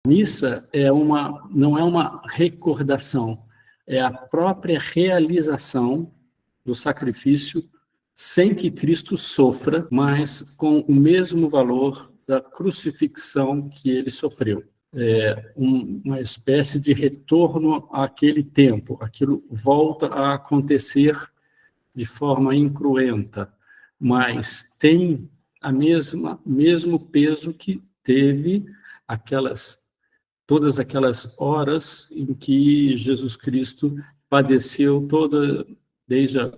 Missa não é uma recordação, é a própria realização do sacrifício sem que Cristo sofra, mas com o mesmo valor da crucifixão que ele sofreu. É uma espécie de retorno àquele tempo, aquilo volta a acontecer de forma incruenta, mas tem mesmo peso que teve todas aquelas horas em que Jesus Cristo padeceu desde o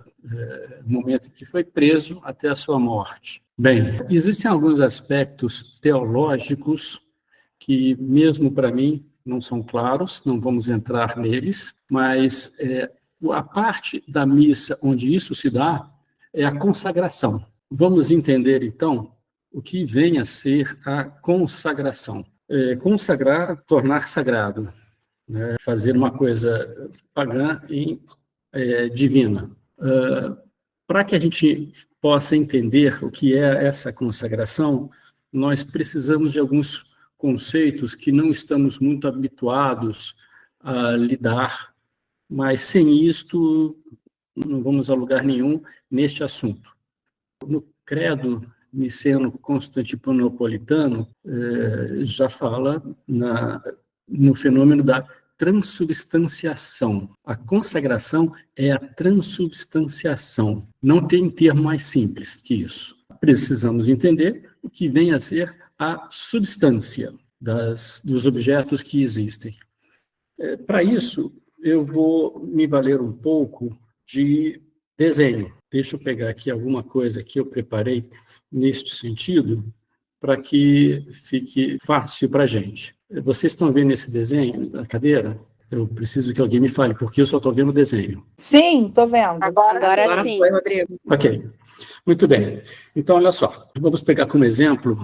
momento em que foi preso até a sua morte. Bem, existem alguns aspectos teológicos que, mesmo para mim, não são claros, não vamos entrar neles, mas a parte da missa onde isso se dá é a consagração. Vamos entender, então, o que vem a ser a consagração. Consagrar, tornar sagrado, né? Fazer uma coisa pagã e divina. Para que a gente possa entender o que é essa consagração, nós precisamos de alguns conceitos que não estamos muito habituados a lidar, mas sem isto não vamos a lugar nenhum neste assunto. No credo niceno-constantinopolitano, já fala no fenômeno da transubstanciação. A consagração é a transubstanciação. Não tem termo mais simples que isso. Precisamos entender o que vem a ser a substância dos objetos que existem. Para isso, eu vou me valer um pouco de desenho. Deixa eu pegar aqui alguma coisa que eu preparei neste sentido, para que fique fácil para a gente. Vocês estão vendo esse desenho da cadeira? Eu preciso que alguém me fale, porque eu só estou vendo o desenho. Sim, estou vendo. Agora sim. Foi, Rodrigo. Ok, muito bem. Então, olha só, vamos pegar como exemplo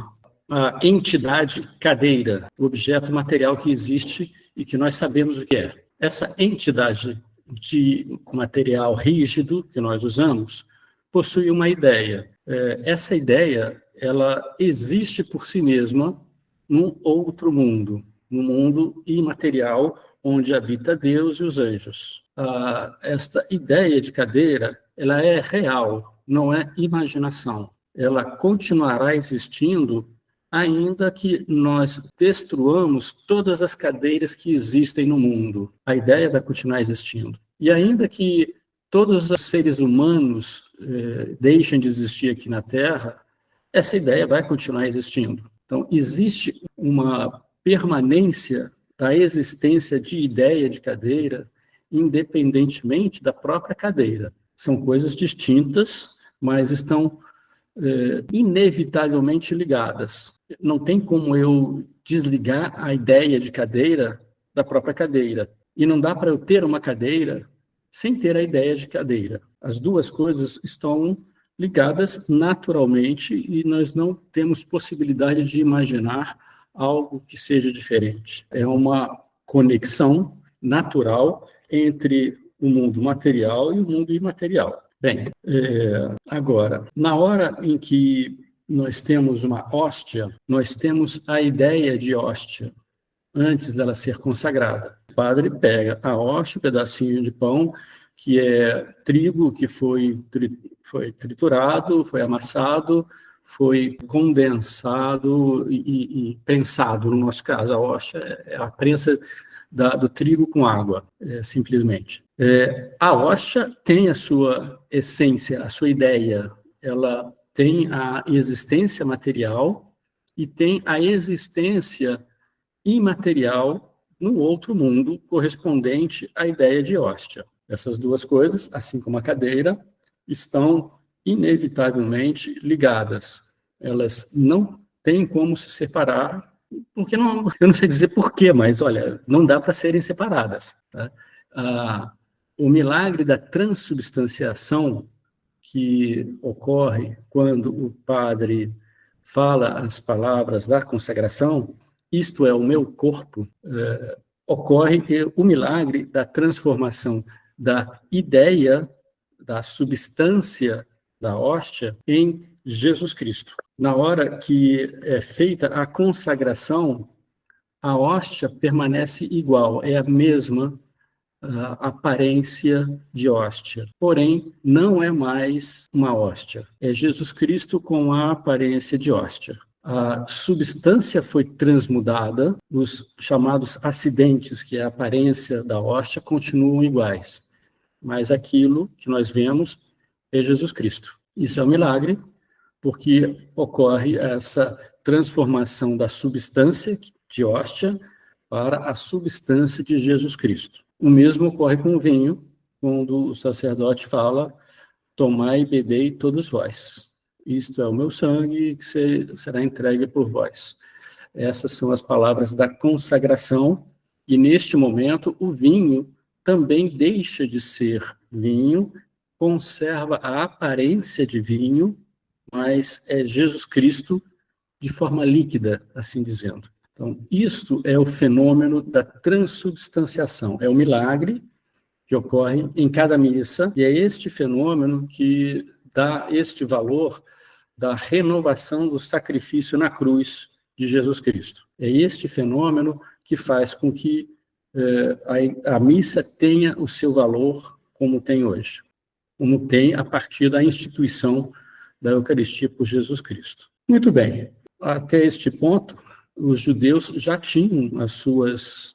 a entidade cadeira, o objeto material que existe e que nós sabemos o que é. Essa entidade de material rígido que nós usamos possui uma ideia. Essa ideia, ela existe por si mesma num outro mundo, num mundo imaterial onde habita Deus e os anjos. Esta ideia de cadeira, ela é real, não é imaginação. Ela continuará existindo ainda que nós destruamos todas as cadeiras que existem no mundo. A ideia vai continuar existindo. E ainda que todos os seres humanos deixem de existir aqui na Terra, essa ideia vai continuar existindo. Então, existe uma permanência da existência de ideia de cadeira, independentemente da própria cadeira. São coisas distintas, mas estão inevitavelmente ligadas. Não tem como eu desligar a ideia de cadeira da própria cadeira. E não dá para eu ter uma cadeira sem ter a ideia de cadeira. As duas coisas estão ligadas naturalmente e nós não temos possibilidade de imaginar algo que seja diferente. É uma conexão natural entre o mundo material e o mundo imaterial. Bem, agora, na hora em que nós temos uma hóstia, nós temos a ideia de hóstia, antes dela ser consagrada. O padre pega a hóstia, um pedacinho de pão, que é trigo que foi triturado, foi amassado, foi condensado e prensado, no nosso caso. A hóstia é a prensa do trigo com água, simplesmente. A hóstia tem a sua essência, a sua ideia, ela tem a existência material e tem a existência imaterial no outro mundo correspondente à ideia de hóstia. Essas duas coisas, assim como a cadeira, estão inevitavelmente ligadas. Elas não têm como se separar, porque eu não sei dizer porquê, mas, olha, não dá para serem separadas. Tá? O milagre da transubstanciação que ocorre quando o padre fala as palavras da consagração, isto é o meu corpo, ocorre o milagre da transformação da ideia, da substância da hóstia em Jesus Cristo. Na hora que é feita a consagração, a hóstia permanece igual, é a mesma aparência de hóstia, porém não é mais uma hóstia, é Jesus Cristo com a aparência de hóstia. A substância foi transmudada, os chamados acidentes, que é a aparência da hóstia, continuam iguais, mas aquilo que nós vemos é Jesus Cristo. Isso é um milagre, porque ocorre essa transformação da substância de hóstia para a substância de Jesus Cristo. O mesmo ocorre com o vinho, quando o sacerdote fala: tomai e bebei todos vós. Isto é o meu sangue que será entregue por vós. Essas são as palavras da consagração, e neste momento o vinho também deixa de ser vinho, conserva a aparência de vinho, mas é Jesus Cristo de forma líquida, assim dizendo. Então, isto é o fenômeno da transubstanciação, é o milagre que ocorre em cada missa, e é este fenômeno que dá este valor da renovação do sacrifício na cruz de Jesus Cristo. É este fenômeno que faz com que a missa tenha o seu valor como tem hoje, como tem a partir da instituição da Eucaristia por Jesus Cristo. Muito bem, até este ponto, os judeus já tinham as suas,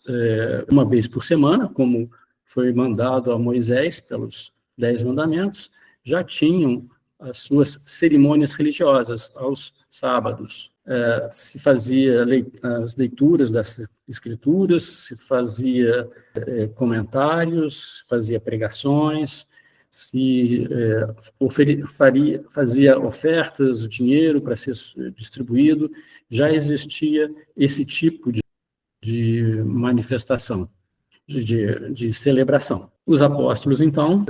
uma vez por semana, como foi mandado a Moisés pelos 10 mandamentos, já tinham as suas cerimônias religiosas aos sábados. Se fazia as leituras das escrituras, se fazia comentários, se fazia pregações, se fazia ofertas, dinheiro para ser distribuído. Já existia esse tipo de manifestação, de celebração. Os apóstolos, então,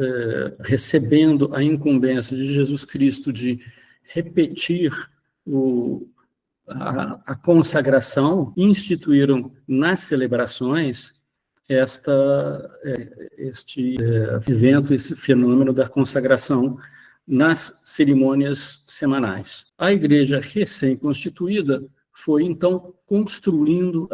recebendo a incumbência de Jesus Cristo de repetir a consagração, instituíram nas celebrações este evento, esse fenômeno da consagração nas cerimônias semanais. A igreja recém-constituída foi, então, construindo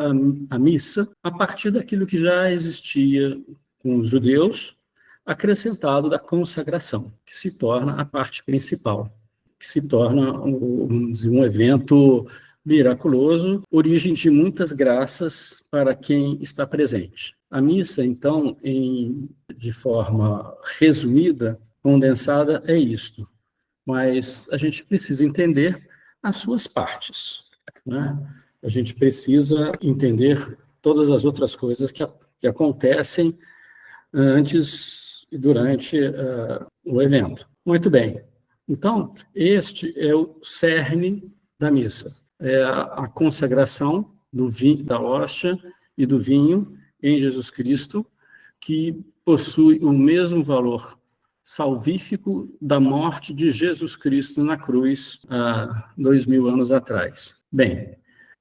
a missa a partir daquilo que já existia com os judeus, acrescentado da consagração, que se torna a parte principal, que se torna um evento miraculoso, origem de muitas graças para quem está presente. A missa, então, de forma resumida, condensada, é isto, mas a gente precisa entender as suas partes, né? A gente precisa entender todas as outras coisas que acontecem antes e durante o evento. Muito bem. Então, este é o cerne da missa. É a consagração da hóstia e do vinho em Jesus Cristo, que possui o mesmo valor salvífico da morte de Jesus Cristo na cruz há 2000 anos atrás. Bem,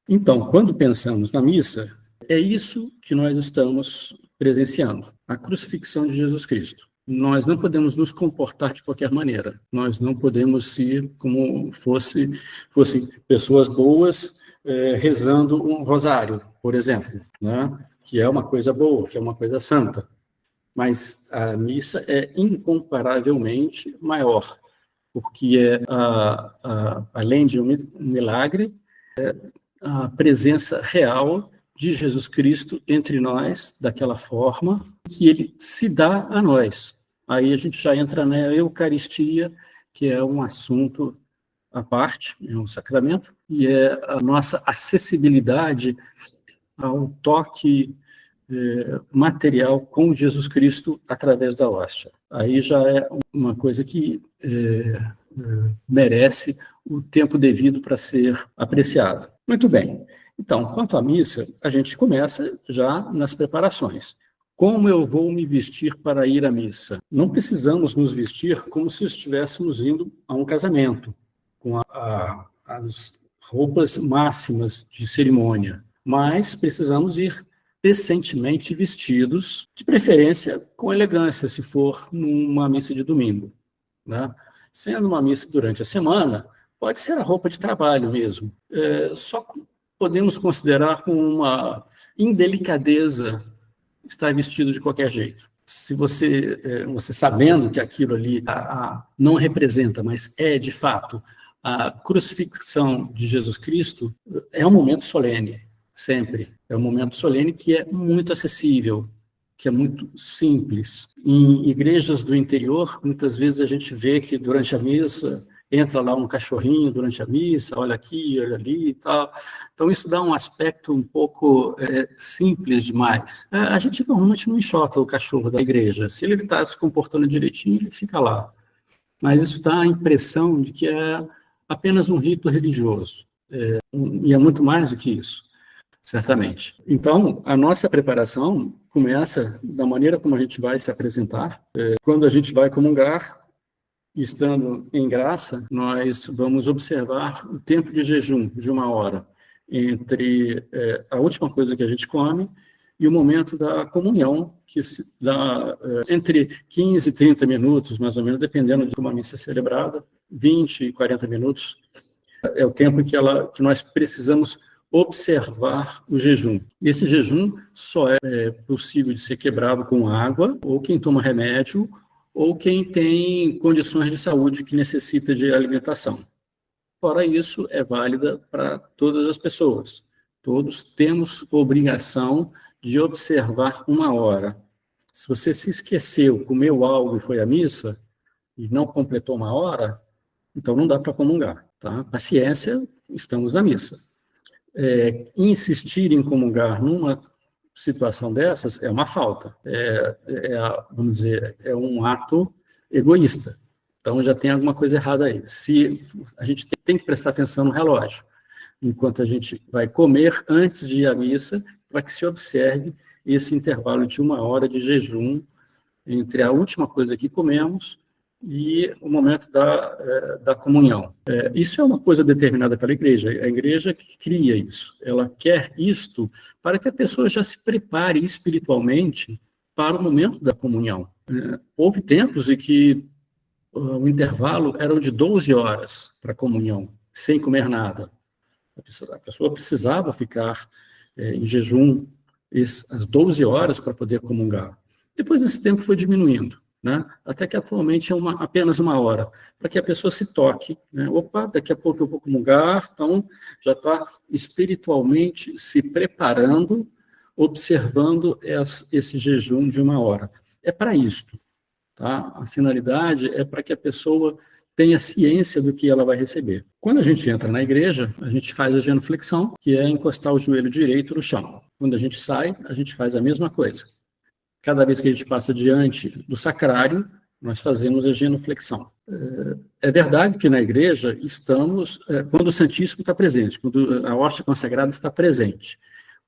então, quando pensamos na missa, é isso que nós estamos presenciando, a crucifixão de Jesus Cristo. Nós não podemos nos comportar de qualquer maneira, nós não podemos ser como fossem pessoas boas rezando um rosário, por exemplo, né? Que é uma coisa boa, que é uma coisa santa. Mas a missa é incomparavelmente maior, porque além de um milagre, a presença real de Jesus Cristo entre nós, daquela forma que ele se dá a nós. Aí a gente já entra na Eucaristia, que é um assunto à parte, é um sacramento, e é a nossa acessibilidade ao toque material com Jesus Cristo através da hóstia. Aí já é uma coisa que merece o tempo devido para ser apreciado. Muito bem. Então, quanto à missa, a gente começa já nas preparações. Como eu vou me vestir para ir à missa? Não precisamos nos vestir como se estivéssemos indo a um casamento, com as roupas máximas de cerimônia, mas precisamos ir decentemente vestidos, de preferência com elegância, se for numa missa de domingo, né? Sendo uma missa durante a semana, pode ser a roupa de trabalho mesmo. Só podemos considerar como uma indelicadeza estar vestido de qualquer jeito. Se você sabendo que aquilo ali não representa, mas é de fato a crucifixão de Jesus Cristo, é um momento solene, sempre. É um momento solene que é muito acessível, que é muito simples. Em igrejas do interior, muitas vezes a gente vê que durante a missa entra lá um cachorrinho durante a missa, olha aqui, olha ali e tal. Então, isso dá um aspecto um pouco simples demais. A gente normalmente não enxota o cachorro da igreja. Se ele está se comportando direitinho, ele fica lá. Mas isso dá a impressão de que é apenas um rito religioso. E é muito mais do que isso, certamente. Então, a nossa preparação começa da maneira como a gente vai se apresentar. Quando a gente vai comungar, estando em graça, nós vamos observar o tempo de jejum de 1 hora entre a última coisa que a gente come e o momento da comunhão, que se dá entre 15 e 30 minutos, mais ou menos, dependendo de como a missa é celebrada, 20 e 40 minutos, é o tempo que nós precisamos observar o jejum. Esse jejum só é possível de ser quebrado com água, ou quem toma remédio, ou quem tem condições de saúde que necessita de alimentação. Fora isso, é válida para todas as pessoas. Todos temos obrigação de observar 1 hora. Se você se esqueceu, comeu algo e foi à missa, e não completou 1 hora, então não dá para comungar. Tá? Paciência, estamos na missa. Insistir em comungar numa situação dessas é uma falta, vamos dizer, é um ato egoísta. Então já tem alguma coisa errada aí. Se a gente tem que prestar atenção no relógio, enquanto a gente vai comer antes de ir à missa, para que se observe esse intervalo de 1 hora de jejum entre a última coisa que comemos e o momento da comunhão. Isso é uma coisa determinada pela igreja. A igreja que cria isso. Ela quer isto para que a pessoa já se prepare espiritualmente para o momento da comunhão. Houve tempos em que o intervalo era de 12 horas para a comunhão, sem comer nada. A pessoa precisava ficar em jejum as 12 horas para poder comungar. Depois esse tempo foi diminuindo. Né? Até que atualmente é apenas 1 hora, para que a pessoa se toque. Né? Opa, daqui a pouco eu vou comungar, então já está espiritualmente se preparando, observando esse jejum de 1 hora. É para isto. Tá? A finalidade é para que a pessoa tenha ciência do que ela vai receber. Quando a gente entra na igreja, a gente faz a genuflexão, que é encostar o joelho direito no chão. Quando a gente sai, a gente faz a mesma coisa. Cada vez que a gente passa diante do sacrário, nós fazemos a genuflexão. É verdade que na igreja estamos, quando o Santíssimo está presente, quando a hóstia consagrada está presente.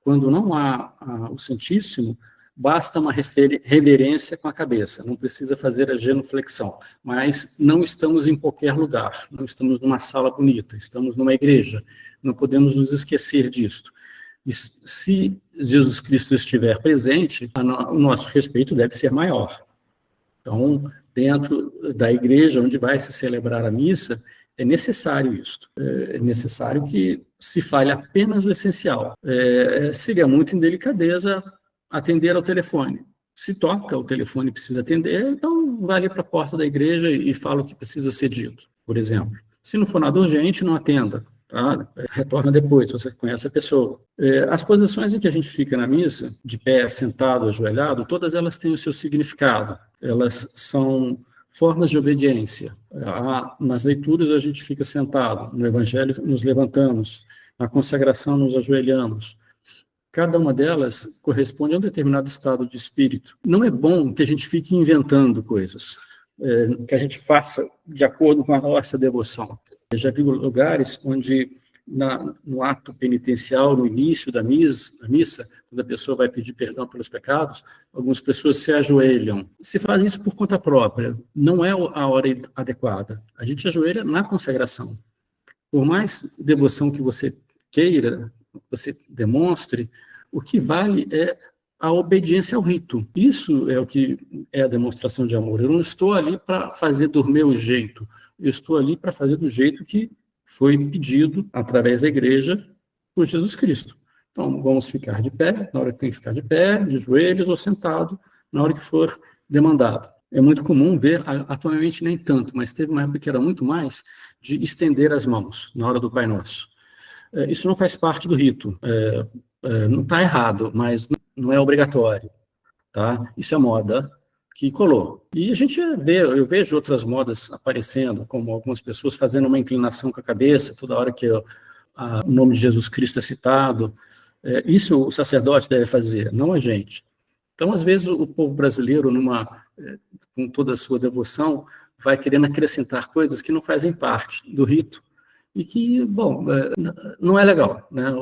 Quando não há o Santíssimo, basta uma reverência com a cabeça, não precisa fazer a genuflexão. Mas não estamos em qualquer lugar, não estamos numa sala bonita, estamos numa igreja, não podemos nos esquecer disto. E se Jesus Cristo estiver presente, o nosso respeito deve ser maior. Então, dentro da igreja onde vai se celebrar a missa, é necessário isto. É necessário que se fale apenas o essencial. Seria muito indelicadeza atender ao telefone. Se toca, o telefone precisa atender, então vai ali para a porta da igreja e fala o que precisa ser dito, por exemplo. Se não for nada urgente, não atenda. Tá? Retorna depois, se você conhece a pessoa. As posições em que a gente fica na missa, de pé, sentado, ajoelhado, todas elas têm o seu significado. Elas são formas de obediência. Nas leituras a gente fica sentado, no evangelho nos levantamos, na consagração nos ajoelhamos. Cada uma delas corresponde a um determinado estado de espírito. Não é bom que a gente fique inventando coisas, que a gente faça de acordo com a nossa devoção. Eu já vi lugares onde, no ato penitencial, no início da missa, quando a pessoa vai pedir perdão pelos pecados, algumas pessoas se ajoelham. Se faz isso por conta própria, não é a hora adequada. A gente ajoelha na consagração. Por mais devoção que você queira, você demonstre, o que vale é a obediência ao rito. Isso é o que é a demonstração de amor. Eu não estou ali para fazer do meu jeito. Eu estou ali para fazer do jeito que foi pedido através da igreja por Jesus Cristo. Então, vamos ficar de pé, na hora que tem que ficar de pé, de joelhos ou sentado, na hora que for demandado. É muito comum ver, atualmente nem tanto, mas teve uma época que era muito mais, de estender as mãos na hora do Pai Nosso. Isso não faz parte do rito. Não está errado, mas não é obrigatório. Tá? Isso é moda que colou. E a gente vê, eu vejo outras modas aparecendo, como algumas pessoas fazendo uma inclinação com a cabeça, toda hora que o nome de Jesus Cristo é citado. Isso o sacerdote deve fazer, não a gente. Então, às vezes, o povo brasileiro, com toda a sua devoção, vai querendo acrescentar coisas que não fazem parte do rito e que, bom, não é legal, né?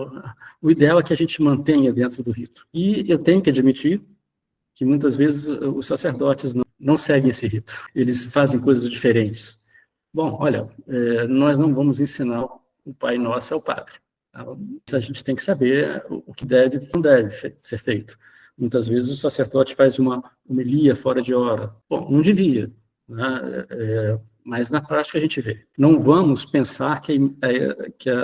O ideal é que a gente mantenha dentro do rito. E eu tenho que admitir que muitas vezes os sacerdotes não seguem esse rito, eles fazem coisas diferentes. Bom, olha, nós não vamos ensinar o Pai Nosso ao Padre. A gente tem que saber o que deve e o que não deve ser feito. Muitas vezes o sacerdote faz uma homilia fora de hora. Bom, não devia, né? Mas na prática a gente vê. Não vamos pensar que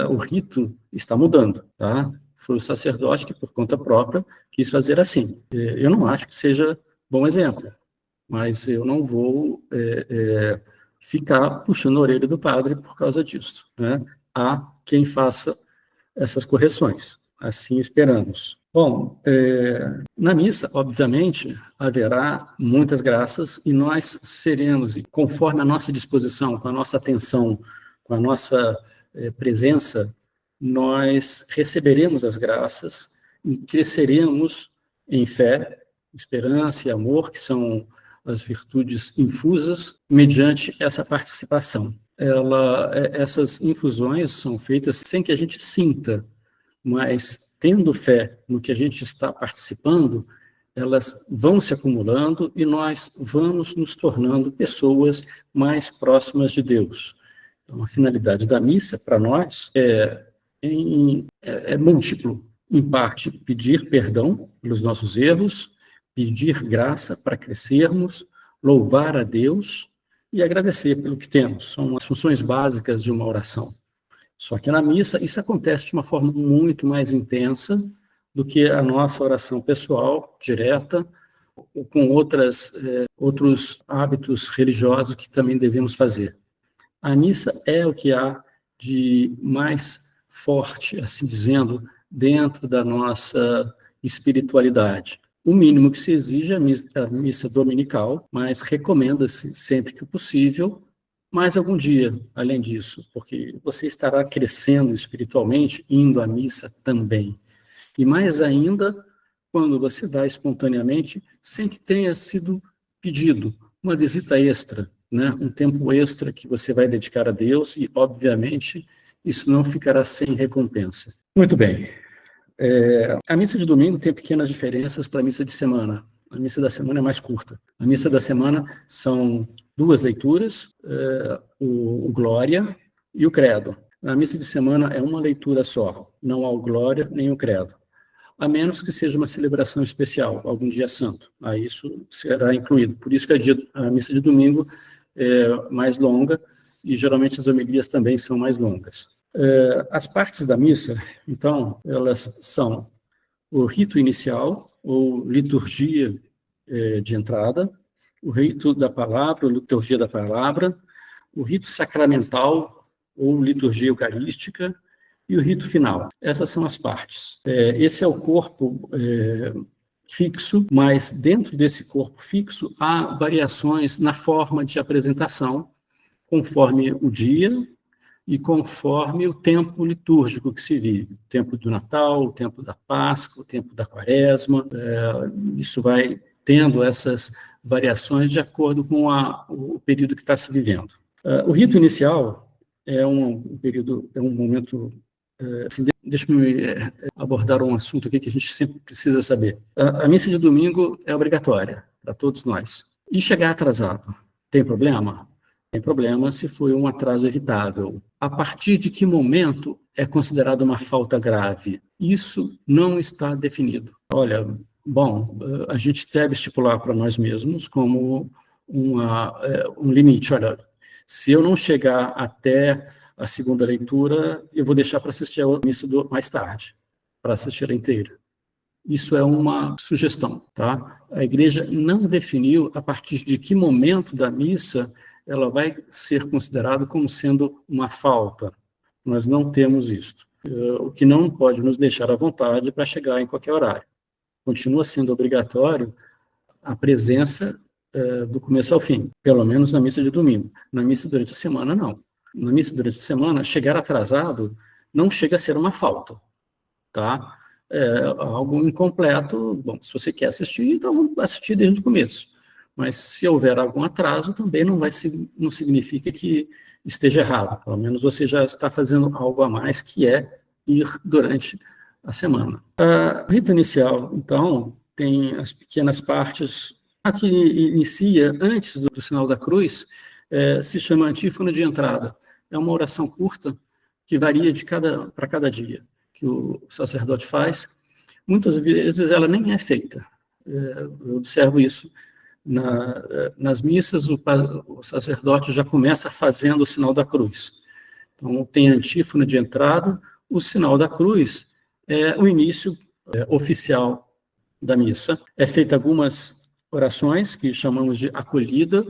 o rito está mudando, tá? Foi o sacerdote que, por conta própria, quis fazer assim. Eu não acho que seja bom exemplo, mas eu não vou ficar puxando a orelha do padre por causa disso, né? Há quem faça essas correções, assim esperamos. Bom, na missa, obviamente, haverá muitas graças e nós seremos, conforme a nossa disposição, com a nossa atenção, com a nossa presença, nós receberemos as graças e cresceremos em fé, esperança e amor, que são as virtudes infusas, mediante essa participação. Essas infusões são feitas sem que a gente sinta, mas tendo fé no que a gente está participando, elas vão se acumulando e nós vamos nos tornando pessoas mais próximas de Deus. Então, a finalidade da missa, para nós, é múltiplo. Em parte, pedir perdão pelos nossos erros, pedir graça para crescermos, louvar a Deus e agradecer pelo que temos. São as funções básicas de uma oração. Só que na missa isso acontece de uma forma muito mais intensa do que a nossa oração pessoal, direta, ou com outros hábitos religiosos que também devemos fazer. A missa é o que há de mais forte, assim dizendo, dentro da nossa espiritualidade. O mínimo que se exige é a missa dominical, mas recomenda-se sempre que possível mais algum dia, além disso, porque você estará crescendo espiritualmente indo à missa também. E mais ainda, quando você vai espontaneamente, sem que tenha sido pedido, uma visita extra, né? Um tempo extra que você vai dedicar a Deus e, obviamente, isso não ficará sem recompensa. Muito bem. A missa de domingo tem pequenas diferenças para a missa de semana. A missa da semana é mais curta. A missa da semana são 2 leituras, o Glória e o Credo. Na missa de semana é uma leitura só, não há o Glória nem o Credo. A menos que seja uma celebração especial, algum dia santo. Aí isso será incluído. Por isso que a missa de domingo é mais longa e geralmente as homilias também são mais longas. As partes da missa, então, elas são o rito inicial, ou liturgia de entrada, o rito da palavra, ou liturgia da palavra, o rito sacramental, ou liturgia eucarística, e o rito final. Essas são as partes. Esse é o corpo fixo, mas dentro desse corpo fixo há variações na forma de apresentação, conforme o dia e conforme o tempo litúrgico que se vive. O tempo do Natal, o tempo da Páscoa, o tempo da Quaresma. Isso vai tendo essas variações de acordo com o período que está se vivendo. O rito inicial é um momento... Assim, deixa-me abordar um assunto aqui que a gente sempre precisa saber. A missa de domingo é obrigatória para todos nós. E chegar atrasado, tem problema? Tem problema se foi um atraso evitável. A partir de que momento é considerado uma falta grave? Isso não está definido. Olha, bom, a gente deve estipular para nós mesmos como um limite. Olha, se eu não chegar até a segunda leitura eu vou deixar para assistir a missa mais tarde, para assistir ela inteira. Isso é uma sugestão, tá? A igreja não definiu a partir de que momento da missa ela vai ser considerada como sendo uma falta. Nós não temos isso. O que não pode nos deixar à vontade para chegar em qualquer horário. Continua sendo obrigatório a presença do começo ao fim, pelo menos na missa de domingo. Na missa durante a semana, não. Na missa durante a semana, chegar atrasado não chega a ser uma falta, tá? Algo incompleto, bom, se você quer assistir, então assistir desde o começo. Mas se houver algum atraso, também não significa que esteja errado. Pelo menos você já está fazendo algo a mais, que é ir durante a semana. O rito inicial, então, tem as pequenas partes. A que inicia antes do sinal da cruz se chama antífona de entrada. É uma oração curta que varia para cada dia, que o sacerdote faz. Muitas vezes ela nem é feita. Eu observo isso. Nas missas, o sacerdote já começa fazendo o sinal da cruz. Então, tem a antífona de entrada, o sinal da cruz é o início oficial da missa. É feita algumas orações, que chamamos de acolhida,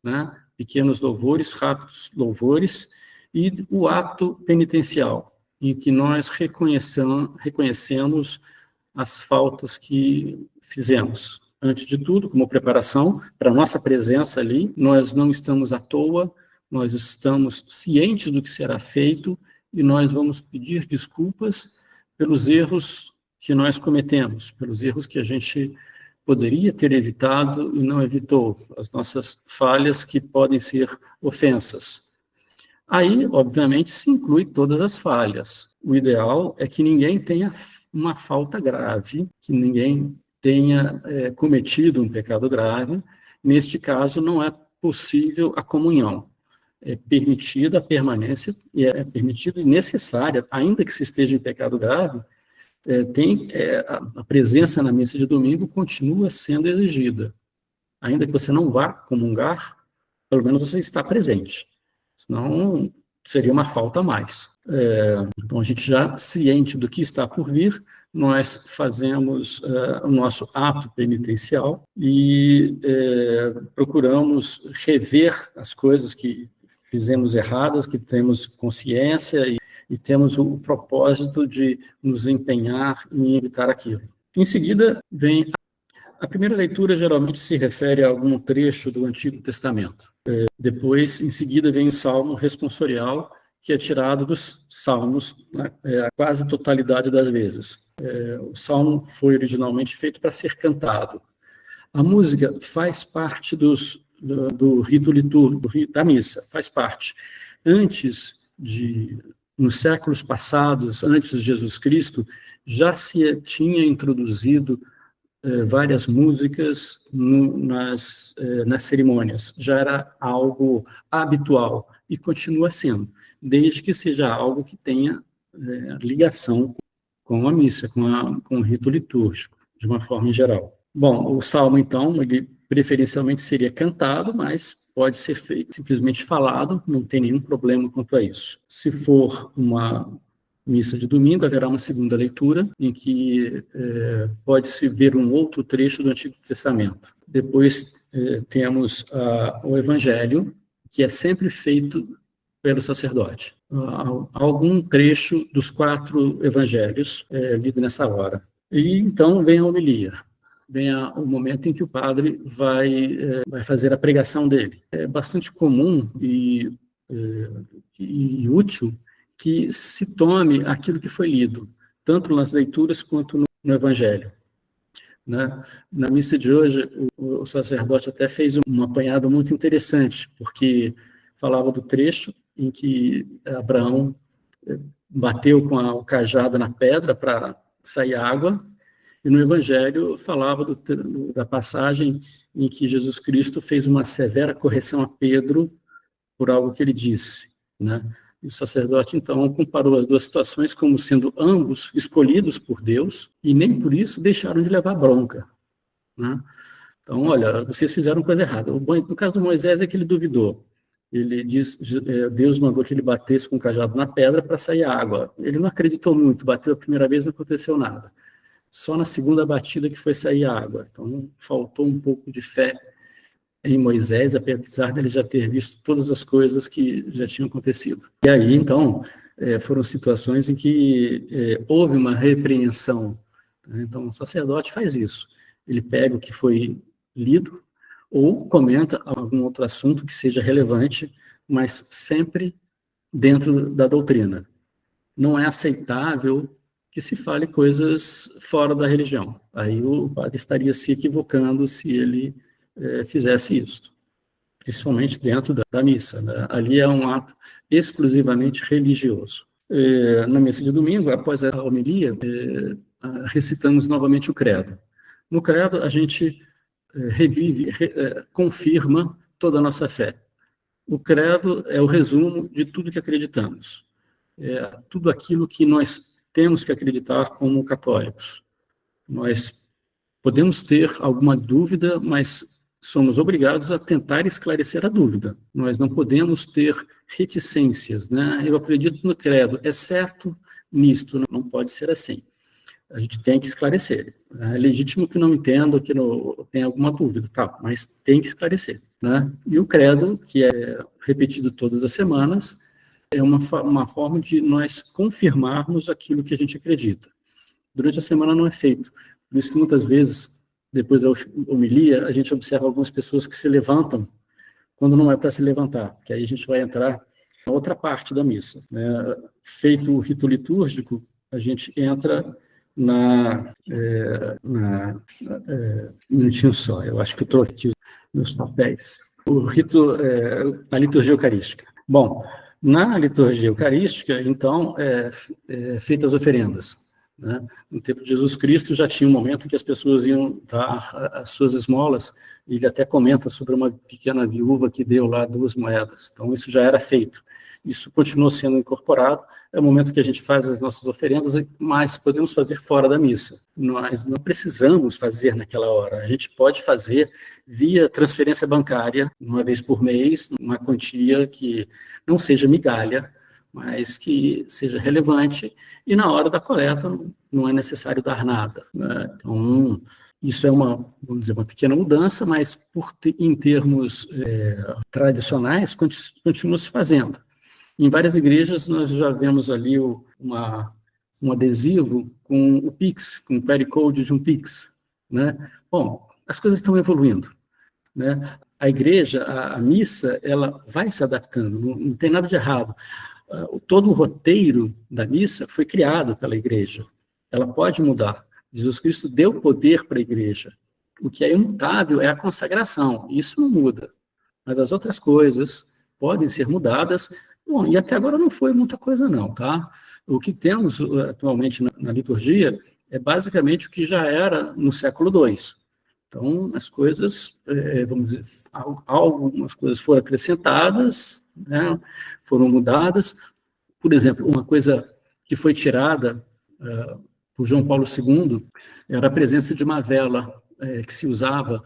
né? Pequenos louvores, rápidos louvores, e o ato penitencial, em que nós reconhecemos as faltas que fizemos. Antes de tudo, como preparação para a nossa presença ali, nós não estamos à toa, nós estamos cientes do que será feito e nós vamos pedir desculpas pelos erros que nós cometemos, pelos erros que a gente poderia ter evitado e não evitou, as nossas falhas que podem ser ofensas. Aí, obviamente, se inclui todas as falhas. O ideal é que ninguém tenha uma falta grave, que ninguém tenha cometido um pecado grave. Neste caso, não é possível a comunhão. É permitida a permanência, e é permitida e necessária, ainda que se esteja em pecado grave, a presença na missa de domingo continua sendo exigida. Ainda que você não vá comungar, pelo menos você está presente. Senão, seria uma falta a mais. Então, a gente já ciente do que está por vir, nós fazemos o nosso ato penitencial e procuramos rever as coisas que fizemos erradas, que temos consciência e temos o propósito de nos empenhar em evitar aquilo. Em seguida, vem a primeira leitura, geralmente se refere a algum trecho do Antigo Testamento. Depois, em seguida, vem o Salmo responsorial, que é tirado dos Salmos, né, a quase totalidade das vezes. O Salmo foi originalmente feito para ser cantado. A música faz parte do rito litúrgico, da missa, faz parte. Nos séculos passados, antes de Jesus Cristo, já se tinha introduzido várias músicas nas cerimônias. Já era algo habitual e continua sendo, desde que seja algo que tenha ligação com a missa, com o rito litúrgico, de uma forma em geral. Bom, o salmo, então, ele preferencialmente seria cantado, mas pode ser feito, simplesmente falado, não tem nenhum problema quanto a isso. Se for uma missa de domingo, haverá uma segunda leitura, em que pode-se ver um outro trecho do Antigo Testamento. Depois temos o Evangelho, que é sempre feito pelo sacerdote. Algum trecho dos 4 evangelhos lido nessa hora. E então vem a homilia. Vem o momento em que o padre vai fazer a pregação dele. É bastante comum e útil que se tome aquilo que foi lido, tanto nas leituras quanto no Evangelho. Né? Na missa de hoje, o sacerdote até fez um apanhado muito interessante, porque falava do trecho em que Abraão bateu com o cajado na pedra para sair água, e no Evangelho falava da passagem em que Jesus Cristo fez uma severa correção a Pedro por algo que ele disse, né? E o sacerdote, então, comparou as duas situações como sendo ambos escolhidos por Deus e nem por isso deixaram de levar bronca, né? Então, olha, vocês fizeram coisa errada. No caso do Moisés é que ele duvidou. ele diz, Deus mandou que ele batesse com o cajado na pedra para sair água. Ele não acreditou muito, bateu a primeira vez, não aconteceu nada. Só na segunda batida que foi sair água. Então, faltou um pouco de fé em Moisés, apesar dele já ter visto todas as coisas que já tinham acontecido. E aí, então, foram situações em que houve uma repreensão. Então, o sacerdote faz isso. Ele pega o que foi lido, ou comenta algum outro assunto que seja relevante, mas sempre dentro da doutrina. Não é aceitável que se fale coisas fora da religião. Aí o padre estaria se equivocando se ele fizesse isso, principalmente dentro da missa, né? Ali é um ato exclusivamente religioso. Na missa de domingo, após a homilia, recitamos novamente o credo. No credo, a gente revive, confirma toda a nossa fé. O credo é o resumo de tudo que acreditamos. Tudo aquilo que nós temos que acreditar como católicos. Nós podemos ter alguma dúvida, mas somos obrigados a tentar esclarecer a dúvida. Nós não podemos ter reticências, né? Eu acredito no credo, exceto nisto, não pode ser assim. A gente tem que esclarecer. É legítimo que não entenda, que não tenha alguma dúvida, tá? Mas tem que esclarecer, né? E o credo, que é repetido todas as semanas, é uma forma de nós confirmarmos aquilo que a gente acredita. Durante a semana não é feito. Por isso que muitas vezes, depois da homilia, a gente observa algumas pessoas que se levantam quando não é para se levantar, que aí a gente vai entrar na outra parte da missa, né? Feito o rito litúrgico, a gente entra um minutinho só, eu acho que eu estou aqui nos papéis. O rito, a liturgia eucarística. Bom, na liturgia eucarística, então, feitas as oferendas, né? No tempo de Jesus Cristo já tinha um momento em que as pessoas iam dar as suas esmolas, e ele até comenta sobre uma pequena viúva que deu lá 2 moedas. Então, isso já era feito. Isso continuou sendo incorporado. É o momento que a gente faz as nossas oferendas, mas podemos fazer fora da missa. Nós não precisamos fazer naquela hora. A gente pode fazer via transferência bancária, uma vez por mês, uma quantia que não seja migalha, mas que seja relevante, e na hora da coleta não é necessário dar nada, né? Então, isso é vamos dizer, uma pequena mudança, mas em termos tradicionais, continua se fazendo. Em várias igrejas, nós já vemos ali um adesivo com o Pix, com o QR Code de um Pix, né? Bom, as coisas estão evoluindo, né? A igreja, a missa, ela vai se adaptando, não tem nada de errado. Todo o roteiro da missa foi criado pela igreja. Ela pode mudar. Jesus Cristo deu poder para a igreja. O que é imutável é a consagração. Isso não muda. Mas as outras coisas podem ser mudadas. Bom, e até agora não foi muita coisa não, tá? O que temos atualmente na liturgia é basicamente o que já era no século II. Então, as coisas, vamos dizer, algumas coisas foram acrescentadas, né, foram mudadas. Por exemplo, uma coisa que foi tirada por João Paulo II era a presença de uma vela que se usava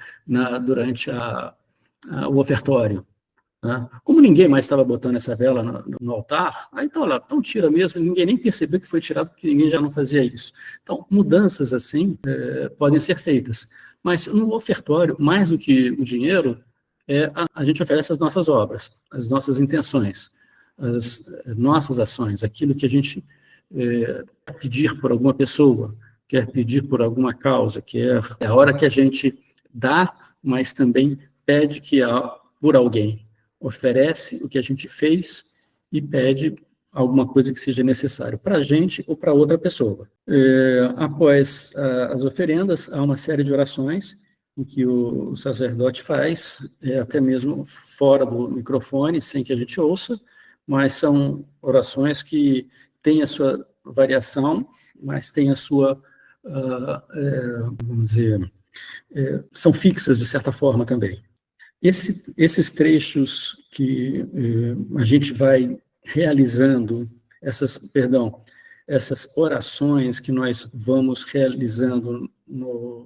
durante o ofertório, né? Como ninguém mais estava botando essa vela no altar, aí então, lá, então tira mesmo, ninguém nem percebeu que foi tirado, porque ninguém já não fazia isso. Então, mudanças assim podem ser feitas. Mas no ofertório, mais do que o dinheiro, a gente oferece as nossas obras, as nossas intenções, as nossas ações, aquilo que a gente quer pedir por alguma pessoa, quer pedir por alguma causa, é a hora que a gente dá, mas também pede por alguém. Oferece o que a gente fez e pede alguma coisa que seja necessário para a gente ou para outra pessoa. Após as oferendas, há uma série de orações em que o sacerdote faz, até mesmo fora do microfone, sem que a gente ouça, mas são orações que têm a sua variação, mas têm a sua, vamos dizer, são fixas de certa forma também. Esses trechos que a gente vai realizando, essas orações que nós vamos realizando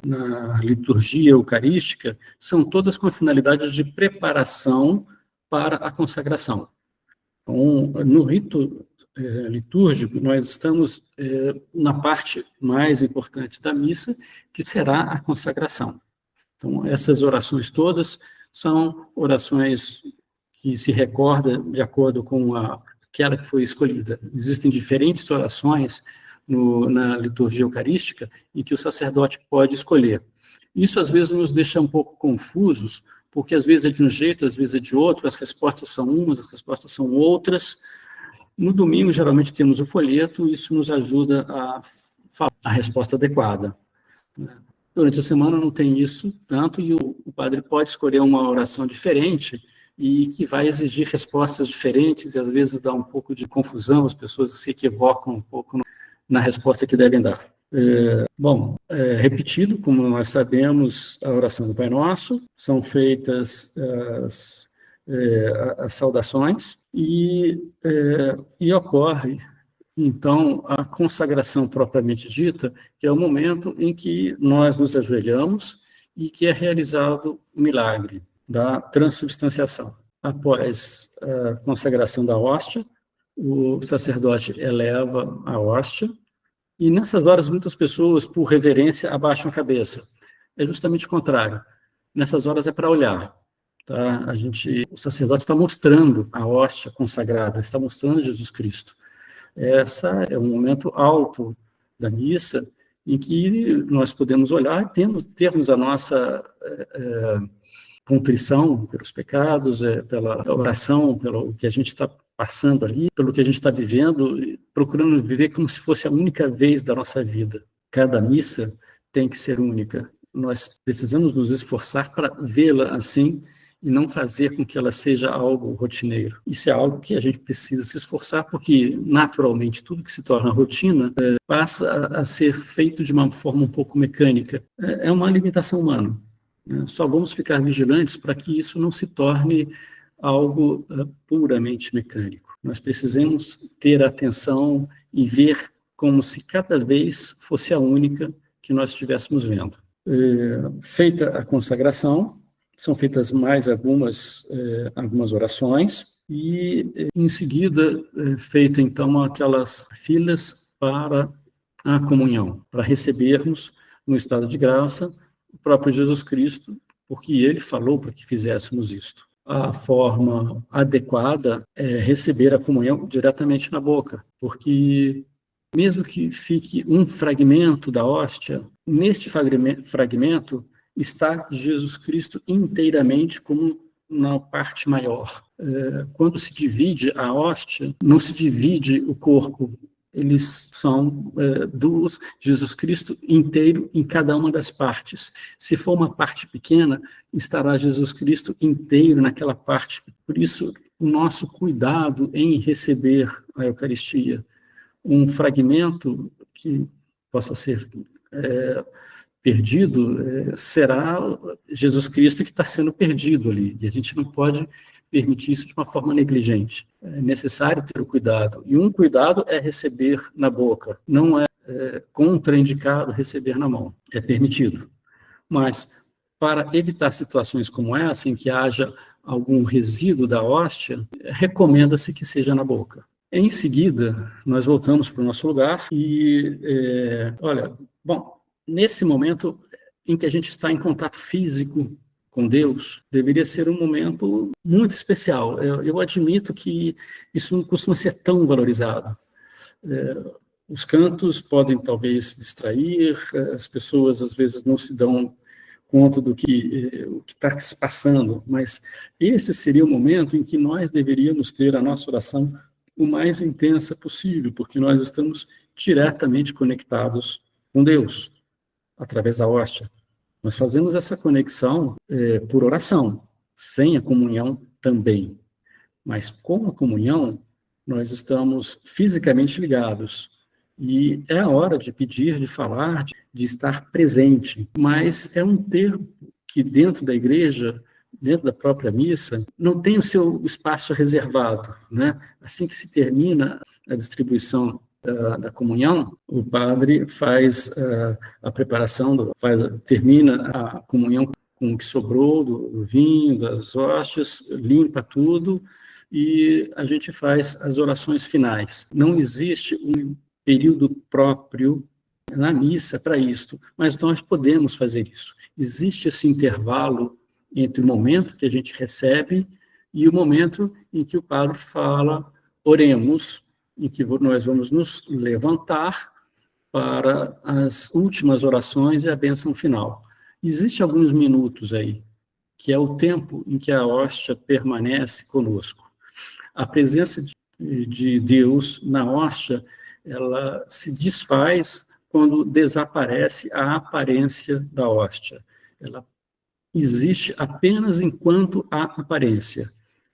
na liturgia eucarística, são todas com a finalidade de preparação para a consagração. Então, no rito litúrgico, nós estamos na parte mais importante da missa, que será a consagração. Então, essas orações todas são orações que se recorda de acordo com aquela que foi escolhida. Existem diferentes orações na liturgia eucarística em que o sacerdote pode escolher. Isso, às vezes, nos deixa um pouco confusos, porque às vezes é de um jeito, às vezes é de outro, as respostas são umas, as respostas são outras. No domingo, geralmente, temos o folheto, e isso nos ajuda a falar a resposta adequada. Durante a semana não tem isso tanto, e o padre pode escolher uma oração diferente e que vai exigir respostas diferentes, e às vezes dá um pouco de confusão, as pessoas se equivocam um pouco na resposta que devem dar. Repetido, como nós sabemos, a oração do Pai Nosso, são feitas as saudações, e ocorre, então, a consagração propriamente dita, que é o momento em que nós nos ajoelhamos e que é realizado o milagre da transubstanciação. Após a consagração da hóstia, o sacerdote eleva a hóstia, e nessas horas muitas pessoas, por reverência, abaixam a cabeça. É justamente o contrário. Nessas horas é para olhar. Tá? O sacerdote está mostrando a hóstia consagrada, está mostrando Jesus Cristo. Essa é um momento alto da missa, em que nós podemos olhar e termos a nossa contrição pelos pecados, pela oração, pelo que a gente está passando ali, pelo que a gente está vivendo, procurando viver como se fosse a única vez da nossa vida. Cada missa tem que ser única. Nós precisamos nos esforçar para vê-la assim e não fazer com que ela seja algo rotineiro. Isso é algo que a gente precisa se esforçar, porque, naturalmente, tudo que se torna rotina passa a ser feito de uma forma um pouco mecânica. É uma limitação humana. Só vamos ficar vigilantes para que isso não se torne algo puramente mecânico. Nós precisamos ter atenção e ver como se cada vez fosse a única que nós estivéssemos vendo. Feita a consagração, são feitas mais algumas orações, e em seguida feita então aquelas filas para a comunhão, para recebermos no estado de graça o próprio Jesus Cristo, porque ele falou para que fizéssemos isto. A forma adequada é receber a comunhão diretamente na boca, porque mesmo que fique um fragmento da hóstia, neste fragmento está Jesus Cristo inteiramente como na parte maior. Quando se divide a hóstia, não se divide o corpo, eles são Jesus Cristo inteiro em cada uma das partes. Se for uma parte pequena, estará Jesus Cristo inteiro naquela parte. Por isso, o nosso cuidado em receber a Eucaristia. Um fragmento que possa ser perdido, será Jesus Cristo que está sendo perdido ali, e a gente não pode permitir isso de uma forma negligente. É necessário ter o cuidado, e um cuidado é receber na boca, não é contraindicado receber na mão, é permitido. Mas, para evitar situações como essa, em que haja algum resíduo da hóstia, recomenda-se que seja na boca. Em seguida, nós voltamos para o nosso lugar e, nesse momento em que a gente está em contato físico com Deus, deveria ser um momento muito especial. Eu admito que isso não costuma ser tão valorizado. Os cantos podem, talvez, distrair, as pessoas, às vezes, não se dão conta do que está se passando, mas esse seria o momento em que nós deveríamos ter a nossa oração o mais intensa possível, porque nós estamos diretamente conectados com Deus, através da hóstia. Nós fazemos essa conexão por oração, sem a comunhão também. Mas com a comunhão, nós estamos fisicamente ligados. E é a hora de pedir, de falar, de estar presente. Mas é um termo que dentro da igreja, dentro da própria missa, não tem o seu espaço reservado, né? Assim que se termina a distribuição da comunhão, o padre faz a preparação, termina a comunhão com o que sobrou do vinho, das hóstias, limpa tudo e a gente faz as orações finais. Não existe um período próprio na missa para isto, mas nós podemos fazer isso. Existe esse intervalo entre o momento que a gente recebe e o momento em que o padre fala, oremos, em que nós vamos nos levantar para as últimas orações e a bênção final. Existem alguns minutos aí, que é o tempo em que a hóstia permanece conosco. A presença de Deus na hóstia, ela se desfaz quando desaparece a aparência da hóstia. Ela existe apenas enquanto há aparência.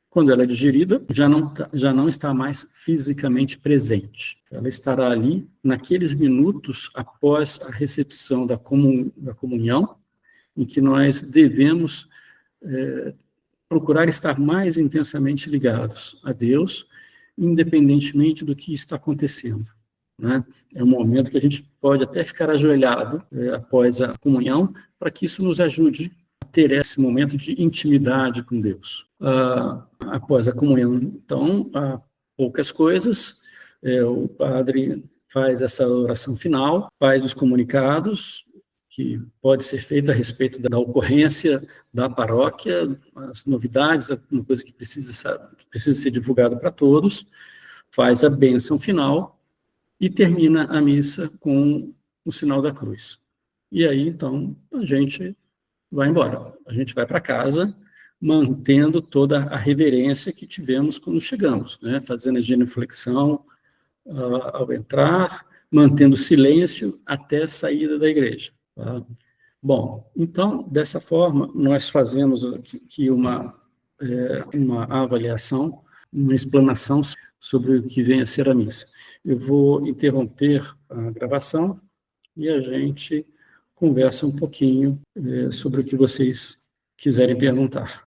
Quando ela é digerida, já não está mais fisicamente presente. Ela estará ali naqueles minutos após a recepção da comunhão, em que nós devemos procurar estar mais intensamente ligados a Deus, independentemente do que está acontecendo. Né? É um momento que a gente pode até ficar ajoelhado após a comunhão, para que isso nos ajude a ter esse momento de intimidade com Deus. Após a comunhão, então, há poucas coisas, o padre faz essa oração final, faz os comunicados, que pode ser feito a respeito da ocorrência da paróquia, as novidades, alguma coisa que precisa ser divulgada para todos, faz a bênção final e termina a missa com o sinal da cruz. E aí, então, a gente vai embora. A gente vai para casa, mantendo toda a reverência que tivemos quando chegamos, né? Fazendo a genuflexão ao entrar, mantendo silêncio até a saída da igreja. Tá? Bom, então, dessa forma, nós fazemos aqui uma avaliação, uma explanação sobre o que vem a ser a missa. Eu vou interromper a gravação e a gente conversa um pouquinho sobre o que vocês quiserem perguntar.